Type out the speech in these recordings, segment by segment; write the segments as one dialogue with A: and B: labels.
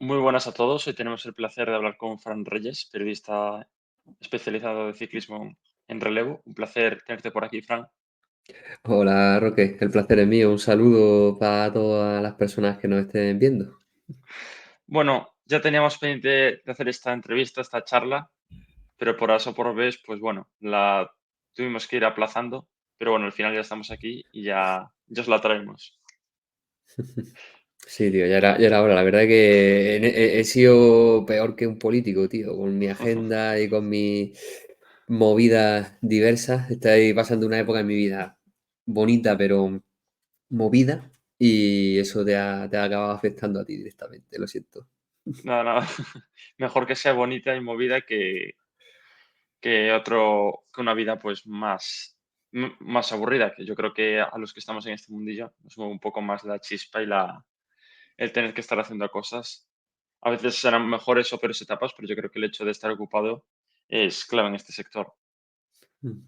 A: Muy buenas a todos. Hoy tenemos el placer de hablar con Fran Reyes, periodista especializado de ciclismo en relevo. Un placer tenerte por aquí, Fran.
B: Hola Roque, el placer es mío. Un saludo para todas las personas que nos estén viendo.
A: Bueno, ya teníamos pendiente de hacer esta entrevista, esta charla, pero por A o por B, pues bueno, la tuvimos que ir aplazando. Pero bueno, al final ya estamos aquí y ya os la traemos.
B: Sí, tío, ya era hora. La verdad que he sido peor que un político, tío, con mi agenda y con mis movidas diversas. Estoy pasando una época en mi vida bonita, pero movida, y eso te ha acabado afectando a ti directamente, lo siento.
A: Nada, nada. Mejor que sea bonita y movida que una vida pues más aburrida, que yo creo que a los que estamos en este mundillo nos mueve un poco más la chispa y el tener que estar haciendo cosas. A veces serán mejores o peores etapas, pero yo creo que el hecho de estar ocupado es clave en este sector.
B: Mm.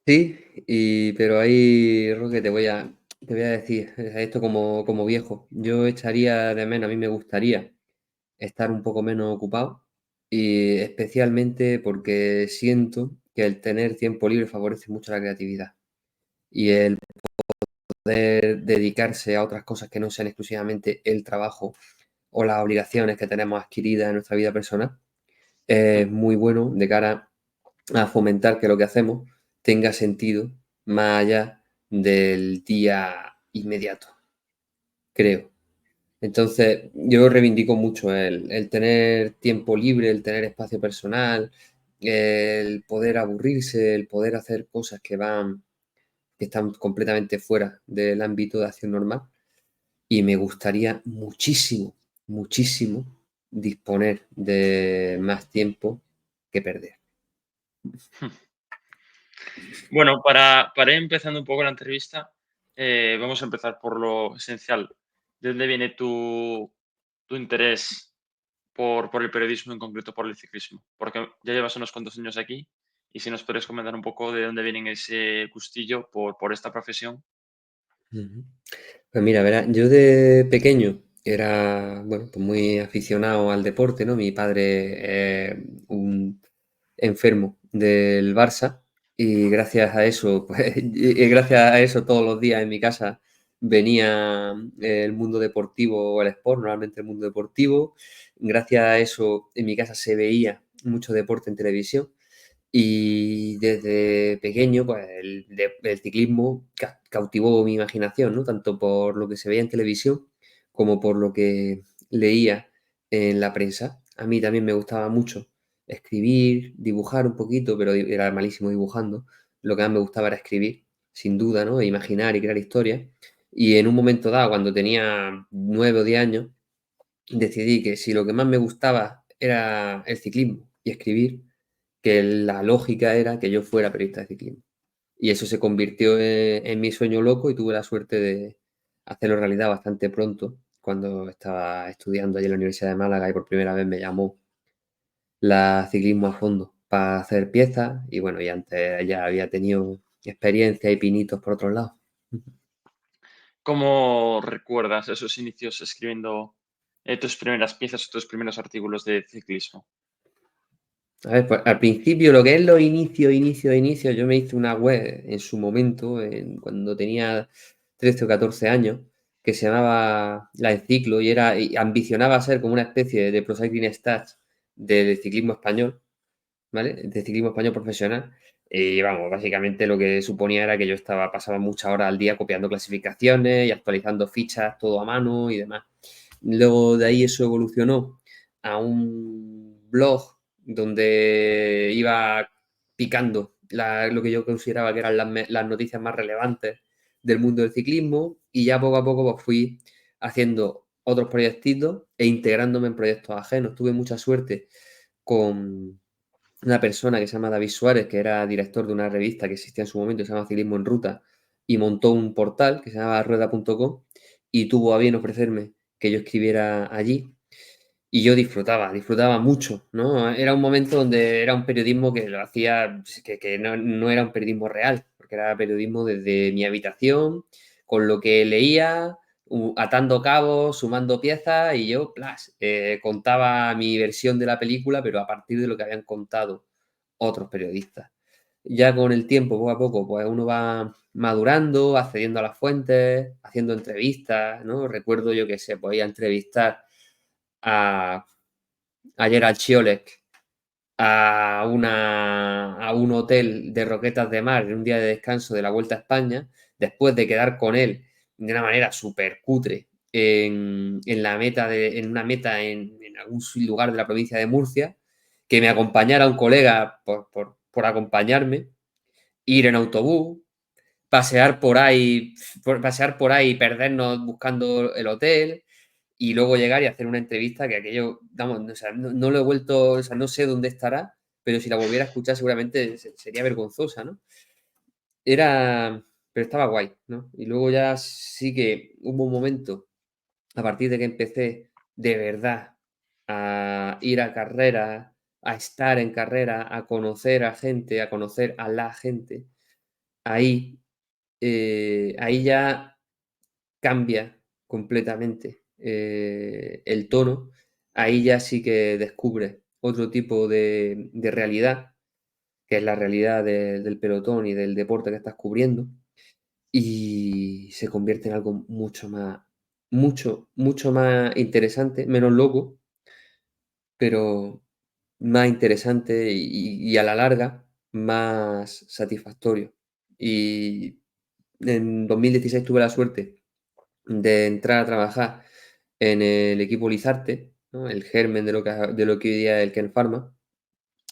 B: Sí, pero ahí, Roque, te voy a decir esto como viejo. Yo echaría de menos, a mí me gustaría estar un poco menos ocupado, y especialmente porque siento que el tener tiempo libre favorece mucho la creatividad y el poder dedicarse a otras cosas que no sean exclusivamente el trabajo o las obligaciones que tenemos adquiridas en nuestra vida personal
A: Sí.
B: es muy bueno de cara a fomentar que lo que hacemos tenga sentido más allá del día inmediato, creo. Entonces, yo reivindico mucho el tener tiempo libre, el tener espacio personal, el poder aburrirse, el poder hacer cosas que están completamente fuera del ámbito de acción normal. Y me gustaría muchísimo, muchísimo disponer de más tiempo que perder.
A: Bueno, para ir empezando un poco la entrevista, vamos a empezar por lo esencial. ¿De dónde viene tu interés por el periodismo, en concreto por el ciclismo? Porque ya llevas unos cuantos años aquí y si nos puedes comentar un poco de dónde viene ese gustillo por esta profesión.
B: Ujú. Pues mira, verás, yo de pequeño era, bueno, pues muy aficionado al deporte, ¿no? Mi padre un enfermo del Barça, y gracias a eso, pues, y gracias a eso todos los días en mi casa venía el mundo deportivo o el sport, normalmente el mundo deportivo. Gracias a eso en mi casa se veía mucho deporte en televisión. Y desde pequeño, pues el ciclismo cautivó mi imaginación, ¿no? Tanto por lo que se veía en televisión como por lo que leía en la prensa. A mí también me gustaba mucho escribir, dibujar un poquito, pero era malísimo dibujando. Lo que más me gustaba era escribir, sin duda, ¿no? E imaginar y crear historias. Y en un momento dado, cuando tenía 9 o 10 años, decidí que si lo que más me gustaba era el ciclismo y escribir, que la lógica era que yo fuera periodista de ciclismo. Y eso se convirtió en mi sueño loco, y tuve la suerte de hacerlo realidad bastante pronto, cuando estaba estudiando allí en la Universidad de Málaga y por primera vez me llamó la Ciclismo a Fondo para hacer piezas. Y bueno, y antes ya había tenido experiencia y pinitos por otros lados.
A: ¿Cómo recuerdas esos inicios escribiendo tus primeras piezas o tus primeros artículos de ciclismo?
B: A ver, pues al principio, lo que es los inicios, yo me hice una web en su momento, cuando tenía 13 o 14 años, que se llamaba La Enciclo, y ambicionaba ser como una especie de Pro Cycling Stats del ciclismo español, ¿vale? De ciclismo español profesional. Y vamos, básicamente lo que suponía era que yo pasaba muchas horas al día copiando clasificaciones y actualizando fichas, todo a mano y demás. Luego de ahí eso evolucionó a un blog donde iba picando lo que yo consideraba que eran las noticias más relevantes del mundo del ciclismo, y ya poco a poco pues fui haciendo otros proyectitos e integrándome en proyectos ajenos. Tuve mucha suerte con una persona que se llama David Suárez, que era director de una revista que existía en su momento, que se llama Ciclismo en Ruta, y montó un portal que se llamaba rueda.com, y tuvo a bien ofrecerme que yo escribiera allí. Y yo disfrutaba mucho, ¿no? Era un momento donde era un periodismo que lo hacía, pues, que no era un periodismo real, porque era periodismo desde mi habitación, con lo que leía, atando cabos, sumando piezas y yo, contaba mi versión de la película, pero a partir de lo que habían contado otros periodistas. Ya con el tiempo, poco a poco, pues uno va madurando, accediendo a las fuentes, haciendo entrevistas, ¿no? Recuerdo, yo que sé, pues ir a entrevistar a, a Gerald Schiolek a un hotel de Roquetas de Mar en un día de descanso de la Vuelta a España, después de quedar con él de una manera súper cutre en una meta en algún lugar de la provincia de Murcia, que me acompañara un colega por acompañarme, ir en autobús, pasear por ahí y perdernos buscando el hotel, y luego llegar y hacer una entrevista que aquello, vamos, o sea, no lo he vuelto, o sea, no sé dónde estará, pero si la volviera a escuchar seguramente sería vergonzosa, ¿no? Era, pero estaba guay, ¿no? Y luego ya sí que hubo un momento, a partir de que empecé de verdad a ir a carreras, a estar en carrera, a conocer a gente, a conocer a la gente, ahí, ahí ya cambia completamente el tono. Ahí ya sí que descubres otro tipo de realidad, que es la realidad del pelotón y del deporte que estás cubriendo, y se convierte en algo mucho más interesante, menos loco, pero más interesante y a la larga más satisfactorio. Y en 2016 tuve la suerte de entrar a trabajar en el equipo Lizarte, ¿no? El germen de lo que hoy día es el Kern Pharma.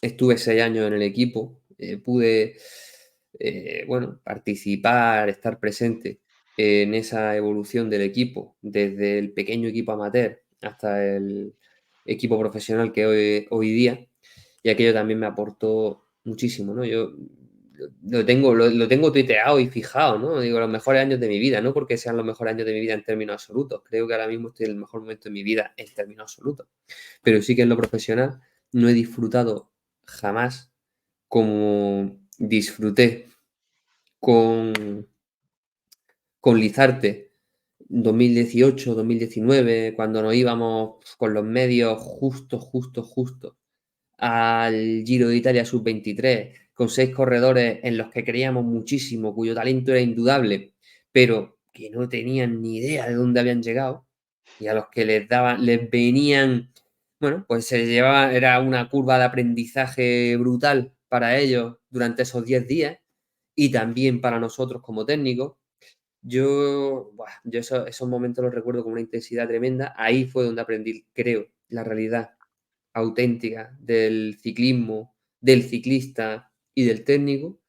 B: Estuve 6 años en el equipo, pude, bueno, participar, estar presente en esa evolución del equipo, desde el pequeño equipo amateur hasta el equipo profesional que hoy día, y aquello también me aportó muchísimo, ¿no? Yo lo tengo tuiteado y fijado, ¿no? Digo, los mejores años de mi vida, no porque sean los mejores años de mi vida en términos absolutos. Creo que ahora mismo estoy en el mejor momento de mi vida en términos absolutos. Pero sí que en lo profesional no he disfrutado jamás como disfruté con, con Lizarte 2018, 2019, cuando nos íbamos con los medios justo al Giro de Italia sub-23, con 6 corredores en los que creíamos muchísimo, cuyo talento era indudable, pero que no tenían ni idea de dónde habían llegado, y a los que les venían, bueno, pues se llevaba, era una curva de aprendizaje brutal para ellos durante esos 10 días, y también para nosotros como técnicos. Yo esos momentos los recuerdo con una intensidad tremenda. Ahí fue donde aprendí, creo, la realidad auténtica del ciclismo, del ciclista y del técnico.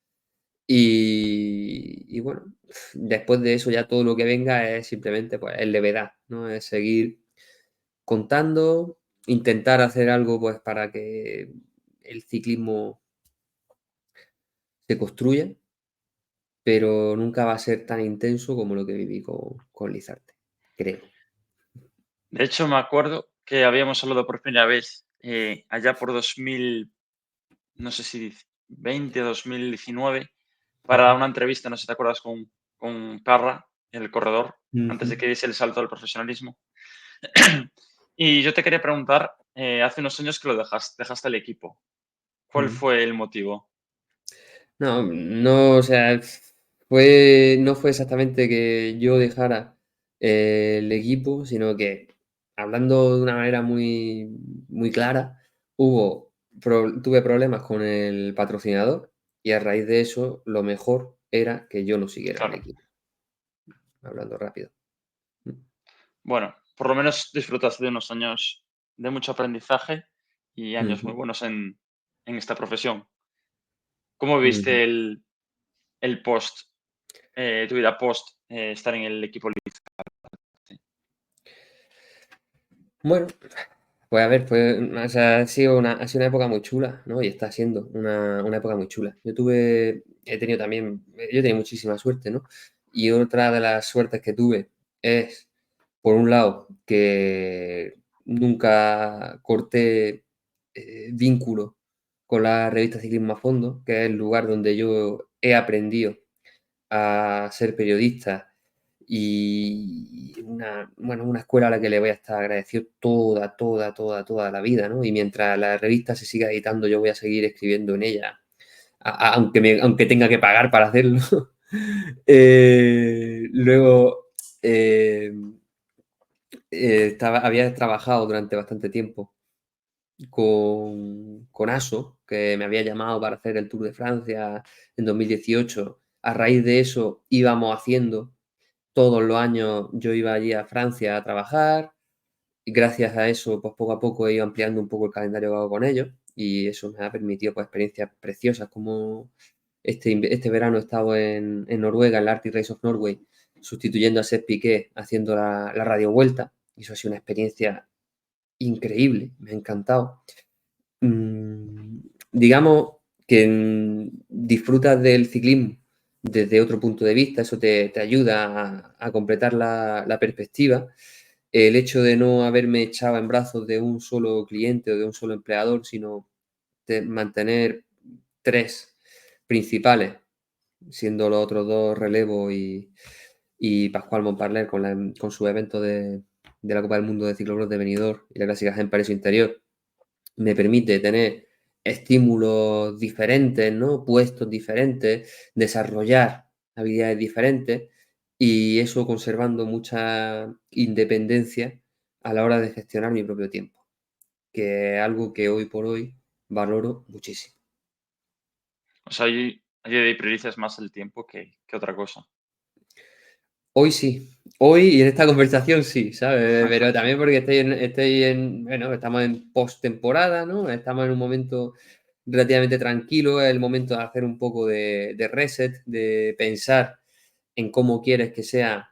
B: Y bueno, después de eso ya todo lo que venga es simplemente, pues, es levedad, ¿no? Es seguir contando, intentar hacer algo, pues, para que el ciclismo se construya, pero nunca va a ser tan intenso como lo que viví con Lizarte, creo.
A: De hecho, me acuerdo que habíamos hablado por primera vez allá por 2000, no sé si 20 o 2019, para
B: Ujú.
A: una entrevista, no sé si te acuerdas, con Parra, el corredor, antes de
B: Ujú.
A: que diese el salto al profesionalismo. Y yo te quería preguntar, hace unos años que lo dejaste el equipo. ¿Cuál
B: Mm.
A: fue el motivo?
B: No, no, o sea, no fue exactamente que yo dejara el equipo, sino que, hablando de una manera muy clara, tuve problemas con el patrocinador, y a raíz de eso lo mejor era que yo no siguiera en el
A: Claro.
B: equipo, hablando rápido. Mm.
A: Bueno, por lo menos disfrutaste de unos años de mucho aprendizaje y años muy
B: Ujú,
A: buenos en esta profesión. ¿Cómo
B: ujú.
A: viste el post, tu vida post estar en el equipo Liz?
B: Bueno, pues a ver, o sea, ha sido una época muy chula, ¿no? Y está siendo una época muy chula. Yo he tenido muchísima suerte, ¿no? Y otra de las suertes que tuve es, por un lado, que nunca corté vínculo con la revista Ciclismo a Fondo, que es el lugar donde yo he aprendido a ser periodista y una escuela a la que le voy a estar agradecido toda la vida, ¿no? Y mientras la revista se siga editando, yo voy a seguir escribiendo en ella, aunque tenga que pagar para hacerlo. Luego, había trabajado durante bastante tiempo con ASO, que me había llamado para hacer el Tour de Francia en 2018. A raíz de eso íbamos haciendo todos los años, yo iba allí a Francia a trabajar y gracias a eso, pues poco a poco he ido ampliando un poco el calendario que hago con ellos y eso me ha permitido pues experiencias preciosas como este verano he estado en Noruega, en la Arctic Race of Norway, sustituyendo a Sepp Piqué haciendo la radio vuelta y eso ha sido una experiencia increíble, me ha encantado. Digamos que disfrutas del ciclismo desde otro punto de vista, eso te ayuda a completar la perspectiva. El hecho de no haberme echado en brazos de un solo cliente o de un solo empleador, sino de mantener tres principales, siendo los otros dos relevo y Pascual Montparler con su evento de la Copa del Mundo de Ciclocross de Benidorm y la Clásica en París Interior, me permite tener estímulos diferentes, ¿no? Puestos diferentes, desarrollar habilidades diferentes y eso conservando mucha independencia a la hora de gestionar mi propio tiempo, que es algo que hoy por hoy valoro muchísimo.
A: O sea, ahí priorizas más el tiempo que otra cosa.
B: Hoy sí, hoy y en esta conversación sí, ¿sabes? Pero también porque bueno, estamos en postemporada, ¿no? Estamos en un momento relativamente tranquilo, es el momento de hacer un poco de reset, de pensar en cómo quieres que sea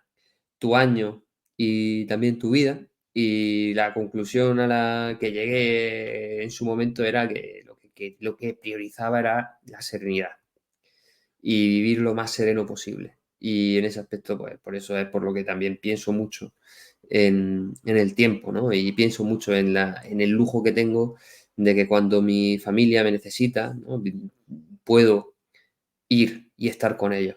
B: tu año y también tu vida. Y la conclusión a la que llegué en su momento era que lo que priorizaba era la serenidad y vivir lo más sereno posible. Y en ese aspecto, pues por eso es por lo que también pienso mucho en el tiempo, ¿no? Y pienso mucho en el lujo que tengo de que cuando mi familia me necesita, ¿no? Puedo ir y estar con ellos.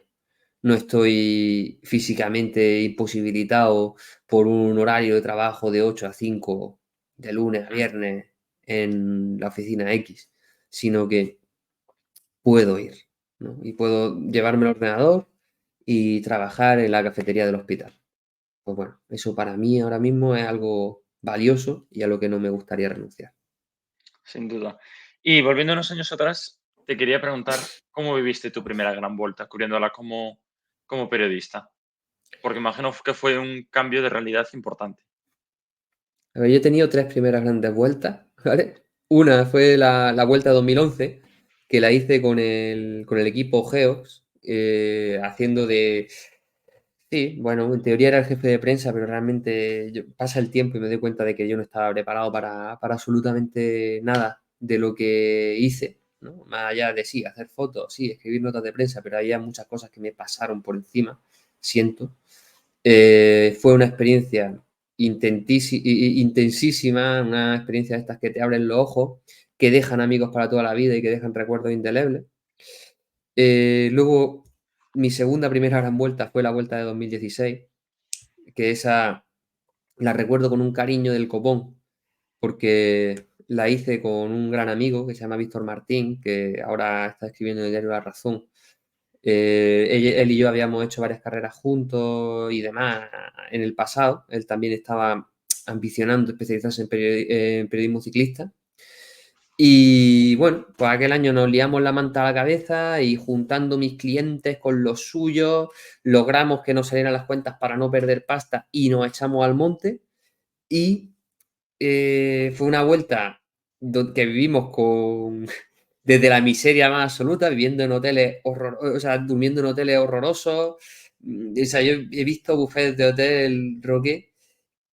B: No estoy físicamente imposibilitado por un horario de trabajo de 8 a 5 de lunes a
A: Mm.
B: viernes en la oficina X, sino que puedo ir, ¿no? Y puedo llevarme el ordenador y trabajar en la cafetería del hospital. Pues bueno, eso para mí ahora mismo es algo valioso y a lo que no me gustaría renunciar.
A: Sin duda. Y volviendo unos años atrás, te quería preguntar cómo viviste tu primera gran vuelta, cubriéndola como periodista. Porque imagino que fue un cambio de realidad importante.
B: A ver, yo he tenido tres primeras grandes vueltas, ¿vale? Una fue la vuelta 2011, que la hice con el equipo Geox, haciendo de. Sí, bueno, en teoría era el jefe de prensa, pero realmente pasa el tiempo y me doy cuenta de que yo no estaba preparado para absolutamente nada de lo que hice, ¿no? Más allá de sí, hacer fotos, sí, escribir notas de prensa, pero había muchas cosas que me pasaron por encima, siento. Fue una experiencia intensísima, una experiencia de estas que te abren los ojos, que dejan amigos para toda la vida y que dejan recuerdos indelebles. Luego, mi primera gran vuelta fue la vuelta de 2016, que esa la recuerdo con un cariño del copón, porque la hice con un gran amigo que se llama Víctor Martín, que ahora está escribiendo en el diario La Razón. Él y yo habíamos hecho varias carreras juntos y demás en el pasado. Él también estaba ambicionando especializarse en periodismo ciclista. Y bueno, pues aquel año nos liamos la manta a la cabeza y juntando mis clientes con los suyos, logramos que nos salieran las cuentas para no perder pasta y nos echamos al monte. Y fue una vuelta que vivimos desde la miseria más absoluta, viviendo en hoteles o sea, durmiendo en hoteles horrorosos. O sea, yo he visto buffets de hotel Roque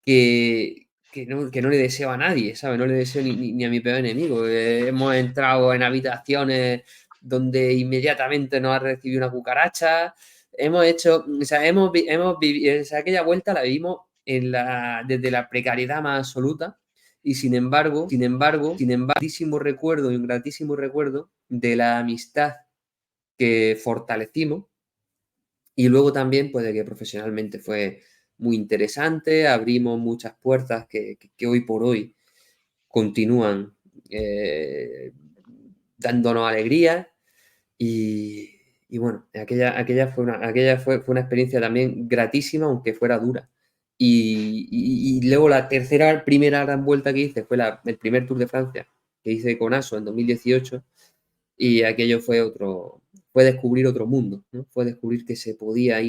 B: que no le deseo a nadie, ¿sabes? No le deseo ni a mi peor enemigo. Hemos entrado en habitaciones donde inmediatamente nos ha recibido una cucaracha. Hemos hecho, o sea, hemos vivido, o sea, aquella vuelta la vivimos desde la precariedad más absoluta y un gratísimo recuerdo de la amistad que fortalecimos Y luego también, pues, de que profesionalmente fue muy interesante, abrimos muchas puertas que hoy por hoy continúan dándonos alegría y, y bueno, aquella fue una experiencia también gratísima, aunque fuera dura. Y luego la primera gran vuelta que hice fue el primer Tour de Francia que hice con ASO en 2018 y aquello fue descubrir otro mundo, ¿no? Fue descubrir que se podía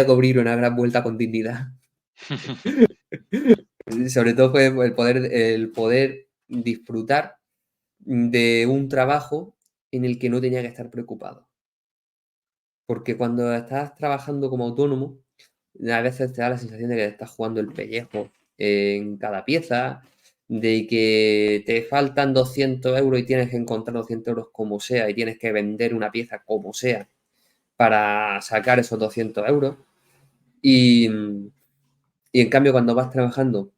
B: cubrir una gran vuelta con dignidad. Sobre todo fue el poder disfrutar de un trabajo en el que no tenía que estar preocupado. Porque cuando estás trabajando como autónomo, a veces te da la sensación de que estás jugando el pellejo en cada pieza, de que te faltan 200 euros y tienes que encontrar 200 euros como sea y tienes que vender una pieza como sea para sacar esos 200 euros. Y, y en cambio, cuando vas trabajando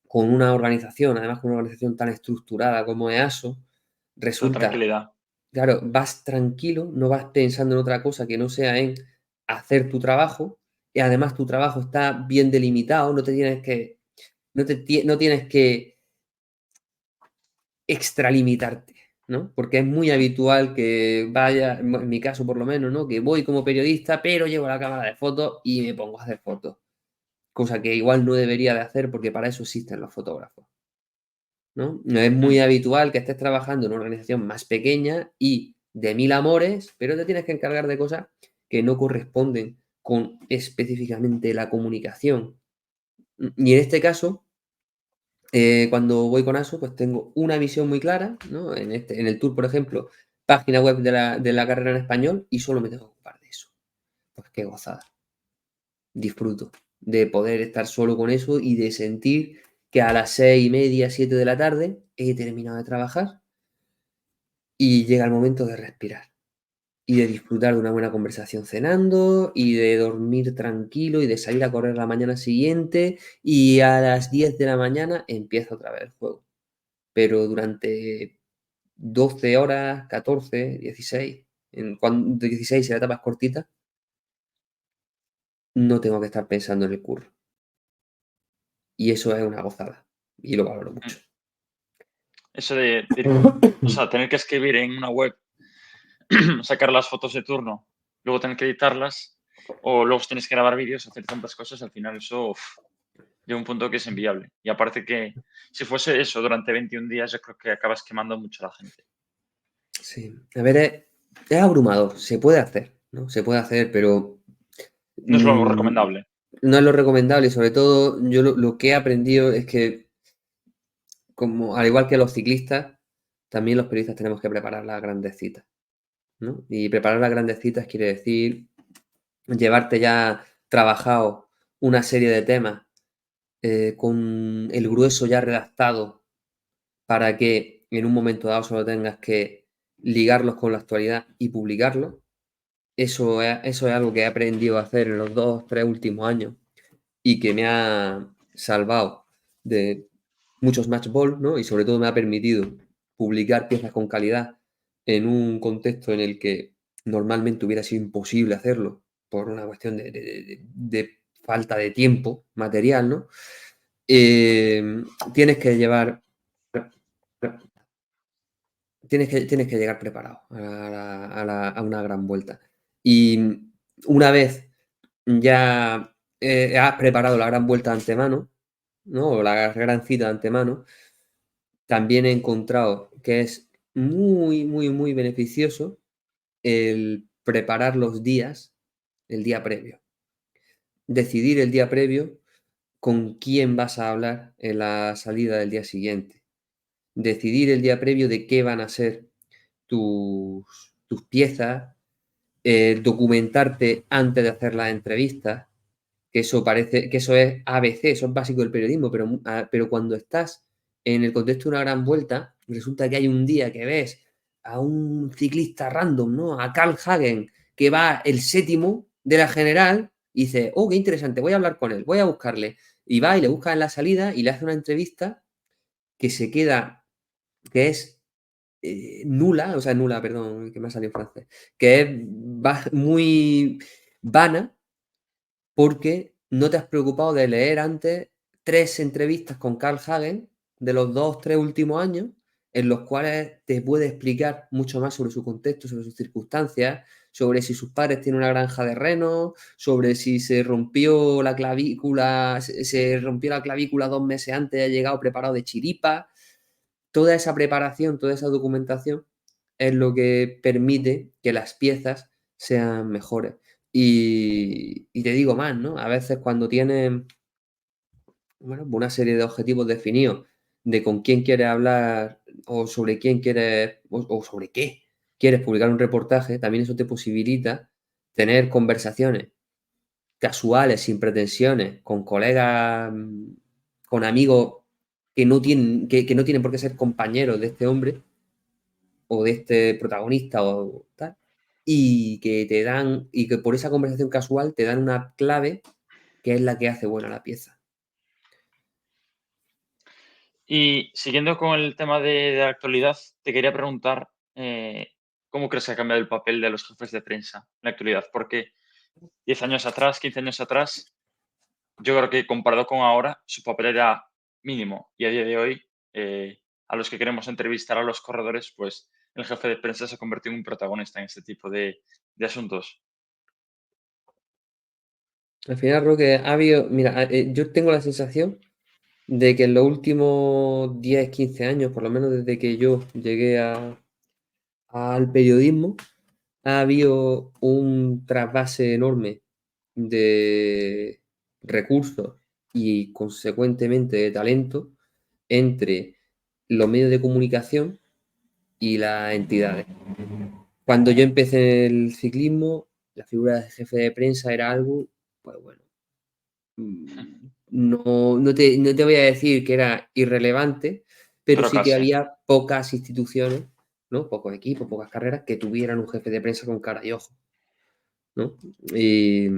B: con una organización, además con una organización tan estructurada como EASO,
A: La
B: resulta,
A: tranquilidad.
B: claro, vas tranquilo, no vas pensando en otra cosa que no sea en hacer tu trabajo y además tu trabajo está bien delimitado, no tienes que extralimitarte, ¿no? Porque es muy habitual que vaya, en mi caso por lo menos, ¿no? Que voy como periodista, pero llevo la cámara de fotos y me pongo a hacer fotos. Cosa que igual no debería de hacer porque para eso existen los fotógrafos, ¿no? No es muy
A: Mm.
B: habitual que estés trabajando en una organización más pequeña y de mil amores, pero te tienes que encargar de cosas que no corresponden con específicamente la comunicación. Y en este caso, cuando voy con ASO, pues tengo una visión muy clara, ¿no? En el tour, por ejemplo, página web de la carrera en español y solo me tengo que ocupar de eso. Pues qué gozada. Disfruto de poder estar solo con eso y de sentir que a las 6:30, 7 de la tarde he terminado de trabajar y llega el momento de respirar y de disfrutar de una buena conversación cenando y de dormir tranquilo y de salir a correr la mañana siguiente y a las 10 de la mañana empieza otra vez el juego. Pero durante 12 horas, 14, 16, 16 si la etapa es cortita, no tengo que estar pensando en el curro. Y eso es una gozada y lo valoro
A: Mm.
B: mucho.
A: Eso o sea, tener que escribir en una web, sacar las fotos de turno, luego tener que editarlas, o luego tienes que grabar vídeos, hacer tantas cosas, al final eso llega un punto que es inviable. Y aparte que si fuese eso durante 21 días, yo creo que acabas quemando mucho a la gente.
B: Sí, a ver, es abrumador, se puede hacer, ¿no? Se puede hacer, pero
A: No es lo
B: mm,
A: recomendable.
B: no es lo recomendable y sobre todo yo lo que he aprendido es que, como al igual que los ciclistas, también los periodistas tenemos que preparar las grandes citas, ¿no? Y preparar las grandes citas quiere decir llevarte ya trabajado una serie de temas con el grueso ya redactado para que en un momento dado solo tengas que ligarlos con la actualidad y publicarlos. Eso es algo que he aprendido a hacer en los 2, 3 últimos años y que me ha salvado de muchos match ball, ¿no? Y sobre todo me ha permitido publicar piezas con calidad en un contexto en el que normalmente hubiera sido imposible hacerlo por una cuestión de falta de tiempo material, ¿no? Tienes que llevar tienes que llegar preparado a una gran vuelta. Y una vez ya has preparado la gran vuelta de antemano, ¿no? O la gran cita de antemano, también he encontrado que es muy, muy, muy beneficioso el preparar los días, el día previo. Decidir el día previo con quién vas a hablar en la salida del día siguiente. Decidir el día previo de qué van a ser tus piezas, documentarte antes de hacer las entrevistas, que eso es ABC, eso es básico del periodismo, pero cuando estás en el contexto de una gran vuelta, resulta que hay un día que ves a un ciclista random, ¿no? A Carl Hagen, que va el séptimo de la general, y dice, oh, qué interesante, voy a hablar con él, voy a buscarle. Y va y le busca en la salida y le hace una entrevista que se queda, que es nula, o sea, nula, perdón, que me ha salido en francés, que es muy vana porque no te has preocupado de leer antes 3 entrevistas con Carl Hagen de los 2, 3 últimos años, en los cuales te puede explicar mucho más sobre su contexto, sobre sus circunstancias, sobre si sus padres tienen una granja de renos, sobre si se rompió la clavícula, se rompió la clavícula 2 meses antes y ha llegado preparado de chiripa. Toda esa preparación, toda esa documentación es lo que permite que las piezas sean mejores. Y te digo más, ¿no? A veces cuando tienes, bueno, una serie de objetivos definidos de con quién quieres hablar o sobre quién quieres o sobre qué quieres publicar un reportaje, también eso te posibilita tener conversaciones casuales, sin pretensiones, con colegas, con amigos que no tienen por qué ser compañeros de este hombre o de este protagonista o tal, y que te dan, y que por esa conversación casual te dan una clave que es la que hace buena la pieza.
A: Y siguiendo con el tema de la actualidad, te quería preguntar, ¿cómo crees que ha cambiado el papel de los jefes de prensa en la actualidad? Porque 10 años atrás, 15 años atrás, yo creo que comparado con ahora, su papel era mínimo. Y a día de hoy, a los que queremos entrevistar a los corredores, pues el jefe de prensa se ha convertido en un protagonista en este tipo de asuntos.
B: Al final, Roque, ha habido, mira, yo tengo la sensación de que en los últimos 10, 15 años, por lo menos desde que yo llegué al periodismo, ha habido un trasvase enorme de recursos y consecuentemente de talento entre los medios de comunicación y las entidades. Cuando yo empecé en el ciclismo, la figura de jefe de prensa era algo, pues bueno, no te voy a decir que era irrelevante, pero
A: Pero
B: sí que
A: casi.
B: había pocas instituciones, ¿no? Pocos equipos, pocas carreras que tuvieran un jefe de prensa con cara y ojo, ¿no? Y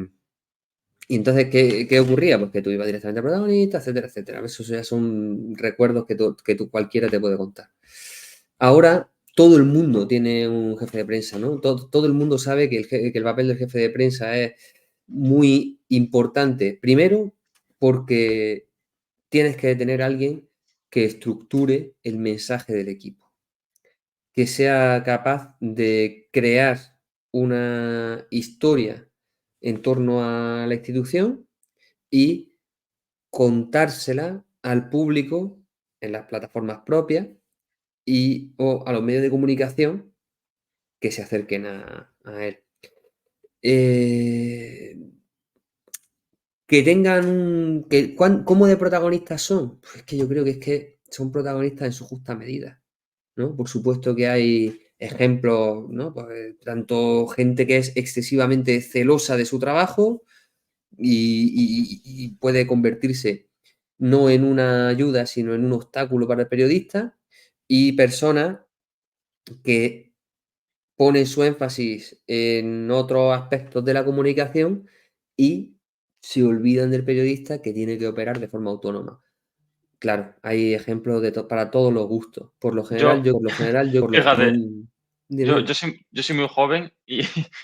B: entonces, ¿qué ocurría? Pues que tú ibas directamente al protagonista, etcétera, etcétera. Esos ya son recuerdos que tú cualquiera te puede contar. Ahora todo el mundo tiene un jefe de prensa, ¿no? Todo el mundo sabe que el papel del jefe de prensa es muy importante. Primero, porque tienes que tener a alguien que estructure el mensaje del equipo, que sea capaz de crear una historia en torno a la institución y contársela al público en las plataformas propias y o a los medios de comunicación que se acerquen a él. Eh, que tengan un... ¿Cómo de protagonistas son? Pues es que yo creo que es que son protagonistas en su justa medida, ¿no? Por supuesto que hay ejemplos, ¿no? Pues, tanto gente que es excesivamente celosa de su trabajo y puede convertirse no en una ayuda, sino en un obstáculo para el periodista, y personas que ponen su énfasis en otros aspectos de la comunicación y se olvidan del periodista que tiene que operar de forma autónoma. Claro, hay ejemplos para todos los gustos.
A: Yo,
B: Por lo general, yo
A: fíjate,
B: dime, dime.
A: yo soy muy joven y,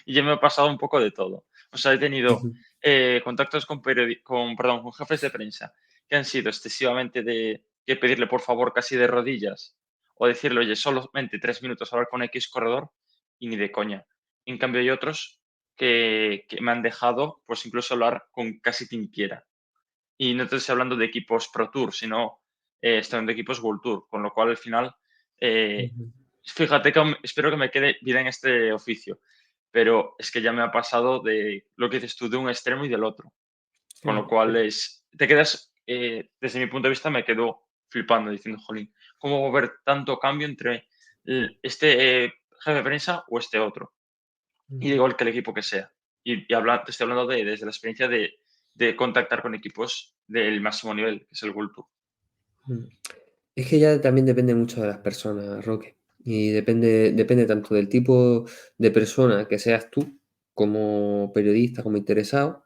A: y ya me ha pasado un poco de todo. O sea, he tenido
B: Ujú,
A: contactos con jefes de prensa que han sido excesivamente de que pedirle por favor casi de rodillas o decirle, oye, solamente 3 minutos hablar con X corredor y ni de coña. En cambio, hay otros que me han dejado, pues incluso hablar con casi quien quiera. Y no te estoy hablando de equipos Pro Tour, sino estoy hablando de equipos World Tour, con lo cual al final, eh,
B: ujú,
A: fíjate que espero que me quede bien en este oficio, pero es que ya me ha pasado de lo que dices tú, de un extremo y del otro, con lo
B: sí,
A: cual
B: sí.
A: te quedas, desde mi punto de vista, me quedo flipando diciendo, jolín, ¿cómo va a haber tanto cambio entre este jefe de prensa o este otro? Y da
B: Ujú,
A: igual que el equipo que sea. Te estoy hablando desde la experiencia de contactar con equipos del máximo nivel, que es el World Tour.
B: ujú. Es que ya también depende mucho de las personas, Roque. Y depende tanto del tipo de persona que seas tú, como periodista, como interesado,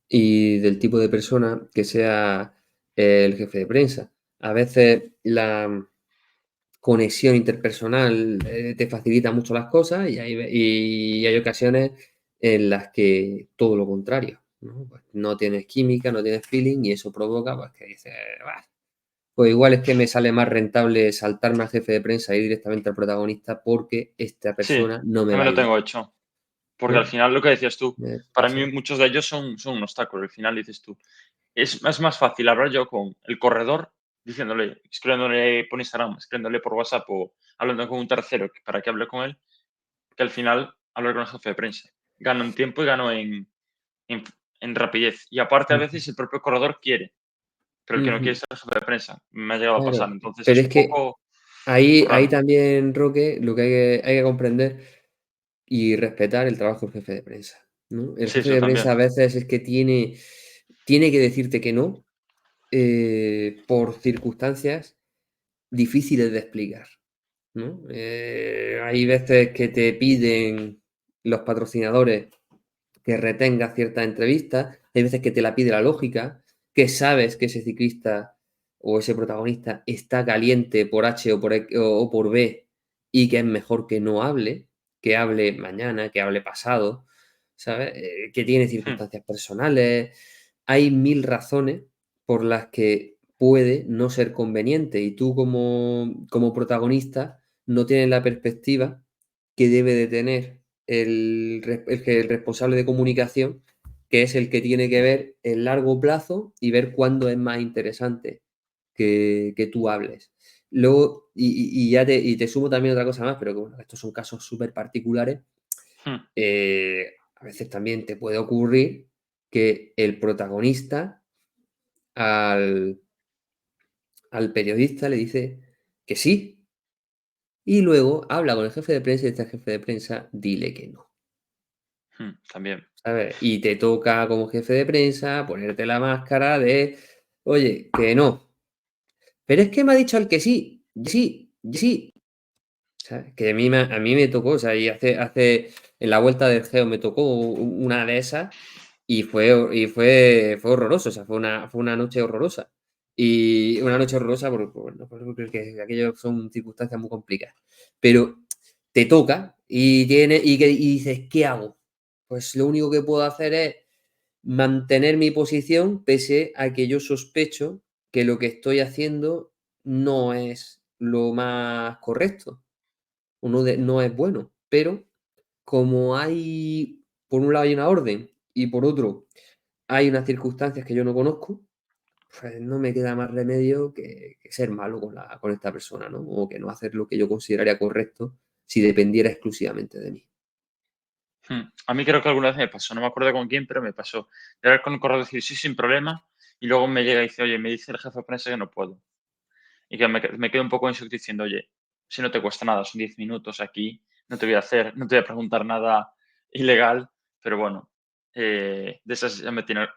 B: y del tipo de persona que sea el jefe de prensa. A veces conexión interpersonal te facilita mucho las cosas y hay ocasiones en las que todo lo contrario, ¿no? Pues no tienes química, no tienes feeling y eso provoca pues, que dices, "Bah, pues igual es que me sale más rentable saltarme al jefe de prensa e ir directamente al protagonista porque esta
A: Sí,
B: persona no me va
A: también
B: a
A: lo tengo
B: ayudar",
A: hecho. Porque al
B: ¿no?
A: final lo que decías tú, para
B: Eso
A: mí
B: es.
A: muchos de ellos son un obstáculo. Al final dices tú, es más fácil hablar yo con el corredor diciéndole, escribiéndole por Instagram, escribiéndole por WhatsApp o hablando con un tercero para que hable con él, que al final hablar con el jefe de prensa. Gano en tiempo y gano en, en rapidez. Y aparte a
B: Ujú,
A: veces el propio corredor quiere, pero el que no quiere
B: ujú.
A: es el jefe de prensa. Me ha llegado a pasar.
B: Claro,
A: Entonces
B: pero
A: es
B: es
A: un
B: que
A: poco
B: ahí
A: raro.
B: también, Roque, lo que hay que comprender y respetar el trabajo del jefe de prensa, ¿no? El
A: Sí,
B: jefe
A: eso
B: de prensa
A: también.
B: a veces es que tiene que decirte que no, por circunstancias difíciles de explicar, ¿no? Hay veces que te piden los patrocinadores que retengas ciertas entrevistas, hay veces que te la pide la lógica, que sabes que ese ciclista o ese protagonista está caliente por H o por B y que es mejor que no hable, que hable mañana, que hable pasado, ¿sabes? Que tiene
A: Hmm,
B: circunstancias personales. Hay 1000 razones por las que puede no ser conveniente y tú como protagonista no tienes la perspectiva que debe de tener el responsable de comunicación, que es el que tiene que ver el largo plazo y ver cuándo es más interesante que tú hables. Luego, y te sumo también otra cosa más, pero que bueno, estos son casos súper particulares.
A: hmm.
B: A veces también te puede ocurrir que el protagonista al, al periodista le dice que sí, y luego habla con el jefe de prensa y este jefe de prensa dile que no.
A: También.
B: ¿Sabes? Y te toca como jefe de prensa ponerte la máscara de, oye, que no. Pero es que me ha dicho el que sí, sí, sí. ¿Sabes? Que a mí me tocó, o sea, y en la vuelta del Geo me tocó una de esas y fue horroroso, o sea, fue una noche horrorosa. Y una noche horrorosa bueno, porque aquello son circunstancias muy complicadas. Pero te toca y dices, ¿qué hago? Pues lo único que puedo hacer es mantener mi posición pese a que yo sospecho que lo que estoy haciendo no es lo más correcto o no es bueno. Pero como por un lado hay una orden y por otro hay unas circunstancias que yo no conozco, pues no me queda más remedio que ser malo con esta persona, ¿no? O que no hacer lo que yo consideraría correcto si dependiera exclusivamente de mí.
A: A mí creo que alguna vez me pasó, no me acuerdo con quién, pero me pasó. De hablar con el correo y decir sí sin problema, y luego me llega y dice, oye, me dice el jefe de prensa que no puedo. Y que me quedo un poco en shock diciendo, oye, si no te cuesta nada, son 10 minutos aquí, no te voy a hacer, no te voy a preguntar nada ilegal, pero bueno, de esas ya me tiene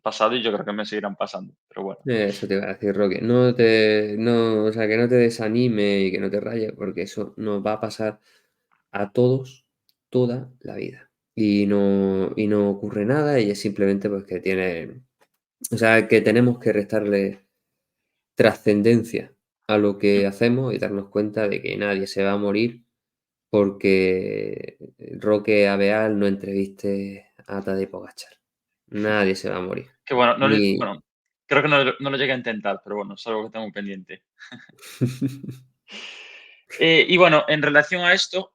A: pasado y yo creo que me seguirán pasando, pero bueno.
B: Eso te iba a decir, Roque. O sea, que no te desanime y que no te rayes, porque eso nos va a pasar a todos toda la vida. Y no ocurre nada y es simplemente pues que o sea, que tenemos que restarle trascendencia a lo que
A: Mm,
B: hacemos y darnos cuenta de que nadie se va a morir porque Roque Abeal no entreviste a Tadej Pogačar. Nadie se va a morir.
A: Que bueno,
B: Ni
A: bueno, creo que no lo llegué a intentar, pero bueno, es algo que tengo pendiente. Y bueno, en relación a esto,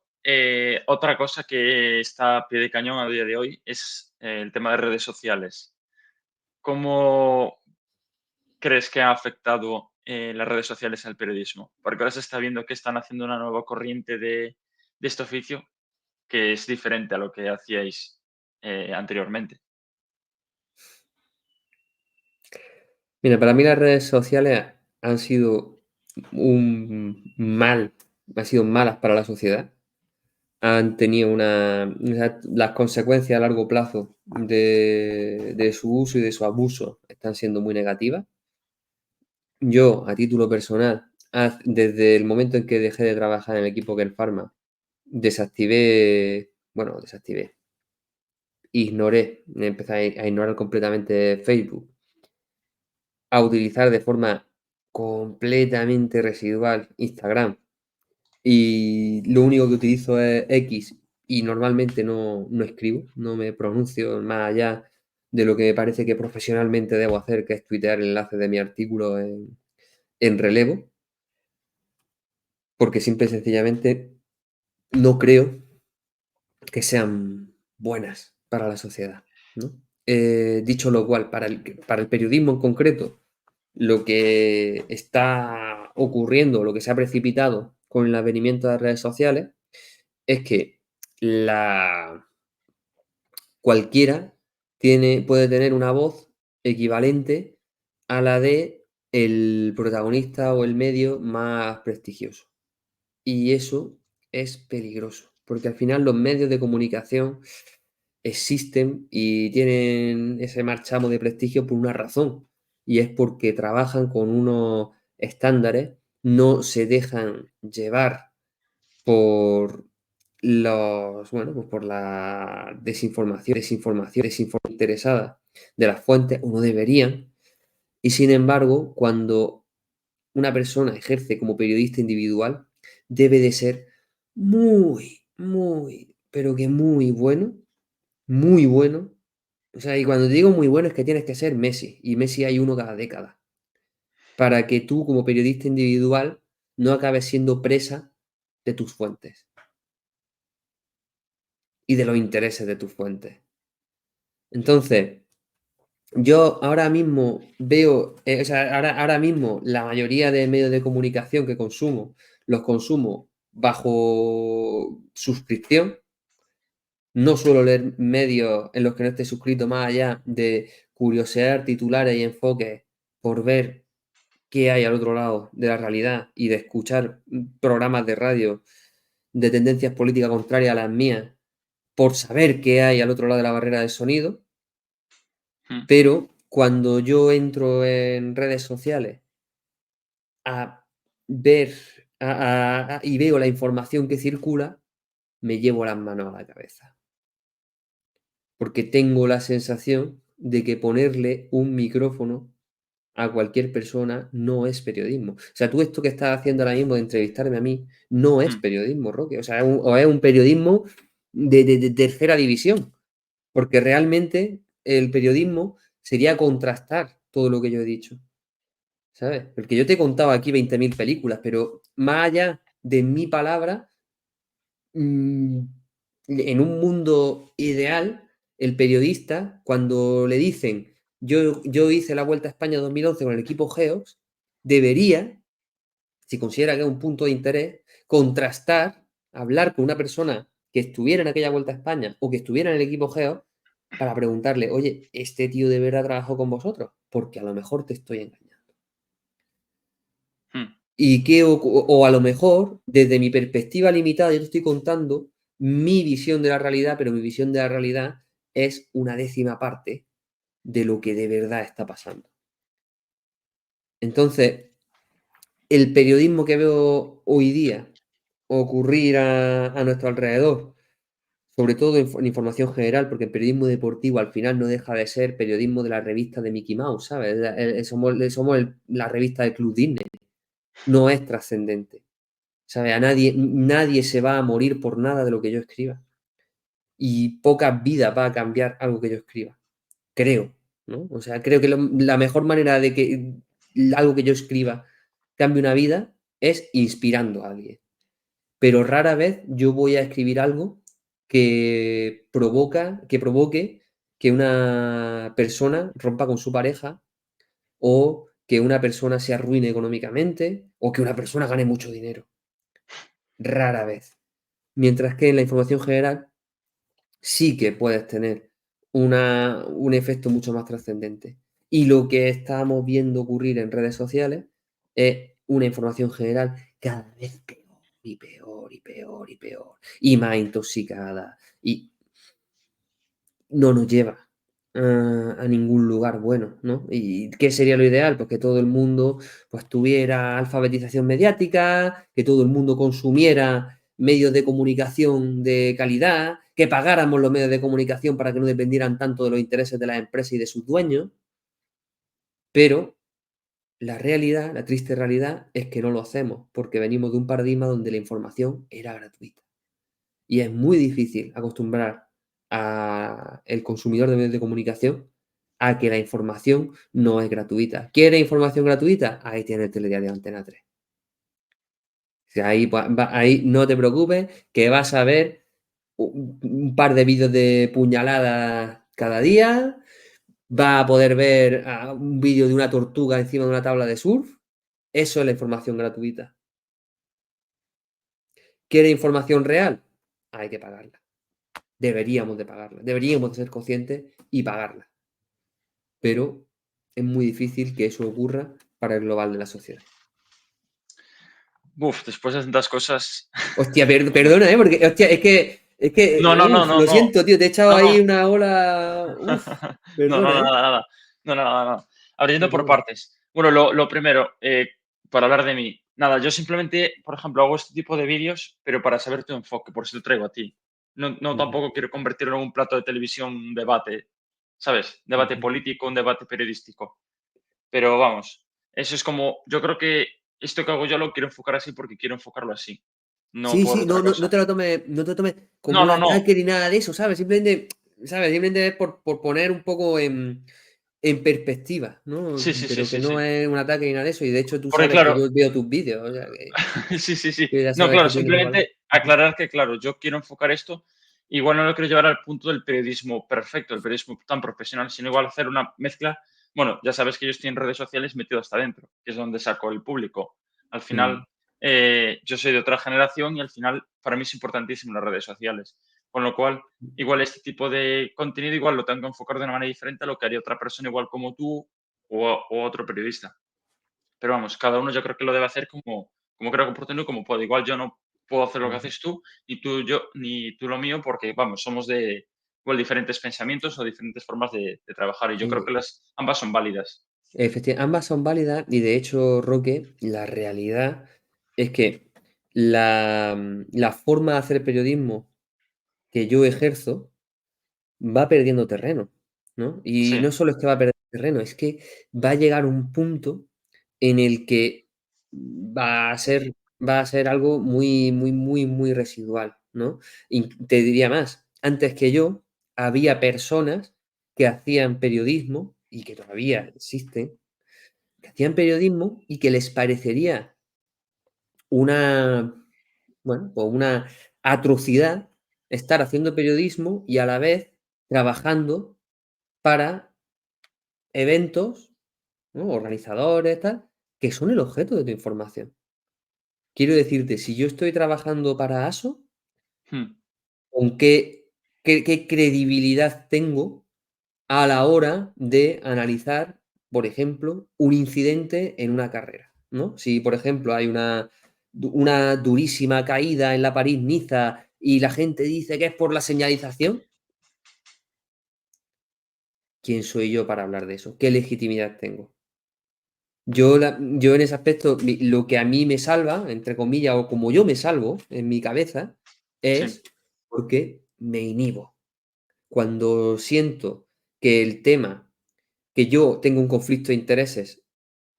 A: otra cosa que está a pie de cañón a día de hoy es el tema de redes sociales. ¿Cómo crees que ha afectado las redes sociales al periodismo? Porque ahora se está viendo que están haciendo una nueva corriente de este oficio que es diferente a lo que hacíais anteriormente.
B: Mira, para mí las redes sociales han sido han sido malas para la sociedad. Han tenido o sea, las consecuencias a largo plazo de su uso y de su abuso están siendo muy negativas. Yo, a título personal, desde el momento en que dejé de trabajar en el equipo Pharma, desactivé, empecé a ignorar completamente Facebook, a utilizar de forma completamente residual Instagram. Y lo único que utilizo es X y normalmente no escribo, no me pronuncio más allá de lo que me parece que profesionalmente debo hacer, que es tuitear el enlace de mi artículo en relevo, porque simple y sencillamente no creo que sean buenas para la sociedad, ¿no? Dicho lo cual, para el periodismo en concreto, lo que está ocurriendo, lo que se ha precipitado con el advenimiento de las redes sociales, es que la, cualquiera puede tener una voz equivalente a la de el protagonista o el medio más prestigioso. Y eso es peligroso, porque al final los medios de comunicación existen y tienen ese marchamo de prestigio por una razón, y es porque trabajan con unos estándares, no se dejan llevar por bueno, pues por la desinformación interesada de las fuentes, o no deberían, y sin embargo, cuando una persona ejerce como periodista individual, debe de ser muy, muy, pero que muy bueno. O sea, y cuando te digo muy bueno es que tienes que ser Messi, y Messi hay uno cada década, para que tú como periodista individual no acabes siendo presa de tus fuentes y de los intereses de tus fuentes. Entonces, yo ahora mismo veo, o sea, ahora mismo la mayoría de medios de comunicación que consumo, los consumo bajo suscripción. No suelo leer medios en los que no esté suscrito más allá de curiosear titulares y enfoques por ver qué hay al otro lado de la realidad y de escuchar programas de radio de tendencias políticas contrarias a las mías por saber qué hay al otro lado de la barrera del sonido.
A: Mm.
B: Pero cuando yo entro en redes sociales a ver y veo la información que circula, me llevo las manos a la cabeza. Porque tengo la sensación de que ponerle un micrófono a cualquier persona no es periodismo. O sea, tú esto que estás haciendo ahora mismo de entrevistarme a mí no es
A: Mm.
B: periodismo, Roque. O sea, es un periodismo de tercera división. Porque realmente el periodismo sería contrastar todo lo que yo he dicho. ¿Sabes? Porque yo te he contado aquí 20.000 películas, pero más allá de mi palabra, en un mundo ideal, el periodista, cuando le dicen, yo hice la Vuelta a España 2011 con el equipo Geox, debería, si considera que es un punto de interés, contrastar, hablar con una persona que estuviera en aquella Vuelta a España o que estuviera en el equipo Geox para preguntarle, oye, ¿este tío de verdad trabajó con vosotros? Porque a lo mejor te estoy engañando.
A: Mm.
B: O a lo mejor, desde mi perspectiva limitada, yo te estoy contando mi visión de la realidad, pero mi visión de la realidad es una décima parte de lo que de verdad está pasando. Entonces, el periodismo que veo hoy día ocurrir a nuestro alrededor, sobre todo en información general, porque el periodismo deportivo al final no deja de ser periodismo de la revista de Mickey Mouse, ¿sabes? Somos la revista del Club Disney, no es trascendente. ¿Sabe? Nadie se va a morir por nada de lo que yo escriba. Y pocas vidas va a cambiar algo que yo escriba. Creo, ¿no? O sea, creo que la mejor manera de que algo que yo escriba cambie una vida es inspirando a alguien. Pero rara vez yo voy a escribir algo que provoque que una persona rompa con su pareja, o que una persona se arruine económicamente, o que una persona gane mucho dinero. Rara vez. Mientras que en la información general sí que puedes tener un efecto mucho más trascendente. Y lo que estamos viendo ocurrir en redes sociales es una información general cada vez peor y peor y peor y peor, y más intoxicada, y no nos lleva a ningún lugar bueno, ¿no? ¿Y qué sería lo ideal? Pues que todo el mundo pues tuviera alfabetización mediática, que todo el mundo consumiera medios de comunicación de calidad, que pagáramos los medios de comunicación para que no dependieran tanto de los intereses de las empresas y de sus dueños, pero La realidad, la triste realidad, es que no lo hacemos, porque venimos de un paradigma donde la información era gratuita. Y es muy difícil acostumbrar al consumidor de medios de comunicación a que la información no es gratuita. ¿Quiere información gratuita? Ahí tiene el telediario de Antena 3. O sea, ahí no te preocupes, que vas a ver un par de vídeos de puñaladas cada día, va a poder ver un vídeo de una tortuga encima de una tabla de surf. Eso es la información gratuita. ¿Quiere información real? Hay que pagarla. Deberíamos de pagarla. Deberíamos de ser conscientes y pagarla. Pero es muy difícil que eso ocurra para el global de la sociedad.
A: Uf, después de tantas cosas.
B: Hostia, perdona, porque hostia,
A: No, no, no, no,
B: lo
A: no.
B: siento, tío, te he echado
A: No,
B: ahí
A: no.
B: una ola.
A: No, no,
B: Perdona,
A: nada, nada. No, nada, nada. Abriendo por
B: perdona.
A: partes. Bueno, lo primero, para hablar de mí. Nada, yo simplemente, por ejemplo, hago este tipo de vídeos, pero para saber tu enfoque, por eso te traigo a ti. No, no
B: Ujú,
A: tampoco quiero convertirlo en un plato de televisión, un debate, ¿sabes? Debate
B: ujú.
A: político, un debate periodístico. Pero vamos, eso es como, yo creo que esto que hago yo lo quiero enfocar así porque quiero enfocarlo así, no
B: Sí,
A: por
B: sí,
A: otra
B: no
A: cosa.
B: te lo tomes, no te lo tomes como
A: No,
B: un
A: no, no.
B: ataque ni nada de eso, ¿sabes? Simplemente es por poner un poco en perspectiva, ¿no?
A: Sí, sí, sí,
B: Pero que
A: sí,
B: no
A: sí.
B: es un ataque ni nada de eso. Y de hecho tú
A: Porque
B: sabes que
A: claro,
B: yo veo tus vídeos, o sea
A: sí, sí, sí.
B: que ya
A: No,
B: sabes
A: claro,
B: que tienen un valor.
A: simplemente aclarar que, claro, yo quiero enfocar esto, igual no lo quiero llevar al punto del periodismo perfecto, el periodismo tan profesional, sino igual hacer una mezcla. Bueno, ya sabes que yo estoy en redes sociales metido hasta adentro, que es donde saco el público. Al final,
B: Mm.
A: yo soy de otra generación y al final para mí es importantísimo las redes sociales. Con lo cual, igual este tipo de contenido igual lo tengo que enfocar de una manera diferente a lo que haría otra persona igual como tú o otro periodista. Pero vamos, cada uno yo creo que lo debe hacer como creo que oportuno y como puede. Igual yo no puedo hacer lo que
B: Ujú.
A: haces tú, ni tú lo mío, porque vamos, somos de igual diferentes pensamientos o diferentes formas de trabajar. Y yo creo que ambas son válidas.
B: Ambas son válidas y de hecho, Roque, la realidad es que la forma de hacer periodismo que yo ejerzo va perdiendo terreno, ¿no? Y
A: Sí.
B: no solo es que va a perder terreno, es que va a llegar un punto en el que va a ser algo muy, muy, muy, muy residual, ¿no? Y te diría más, antes que yo, había personas que hacían periodismo y que todavía existen, que hacían periodismo y que les parecería una, bueno, pues una atrocidad estar haciendo periodismo y a la vez trabajando para eventos, ¿no? Organizadores, tal, que son el objeto de tu información. Quiero decirte, si yo estoy trabajando para ASO,
A: Mm.
B: ¿con qué credibilidad tengo a la hora de analizar, por ejemplo, un incidente en una carrera, ¿no? Si, por ejemplo, hay una durísima caída en la París-Niza y la gente dice que es por la señalización, ¿quién soy yo para hablar de eso? ¿Qué legitimidad tengo? Yo en ese aspecto, lo que a mí me salva, entre comillas, o como yo me salvo en mi cabeza,
A: Sí.
B: es porque me inhibo. Cuando siento que el tema, que yo tengo un conflicto de intereses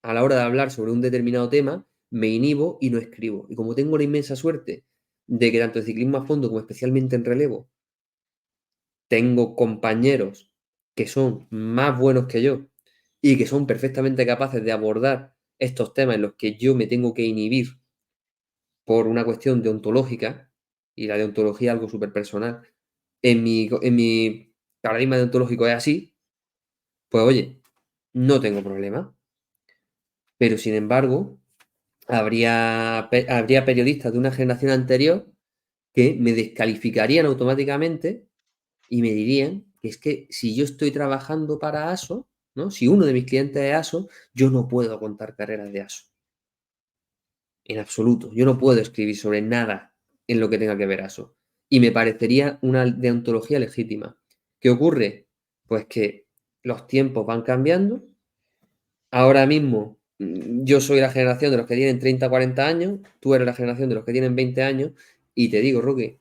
B: a la hora de hablar sobre un determinado tema, me inhibo y no escribo. Y como tengo la inmensa suerte de que tanto en ciclismo a fondo como especialmente en relevo, tengo compañeros que son más buenos que yo y que son perfectamente capaces de abordar estos temas en los que yo me tengo que inhibir por una cuestión deontológica, y la deontología es algo súper personal, en mi paradigma deontológico es así, pues oye, no tengo problema. Pero sin embargo, habría periodistas de una generación anterior que me descalificarían automáticamente y me dirían que es que si yo estoy trabajando para ASO, ¿no? Si uno de mis clientes es ASO, yo no puedo contar carreras de ASO. En absoluto. Yo no puedo escribir sobre nada en lo que tenga que ver ASO. Y me parecería una deontología legítima. ¿Qué ocurre? Pues que los tiempos van cambiando. Ahora mismo yo soy la generación de los que tienen 30, 40 años, tú eres la generación de los que tienen 20 años, y te digo, Roque,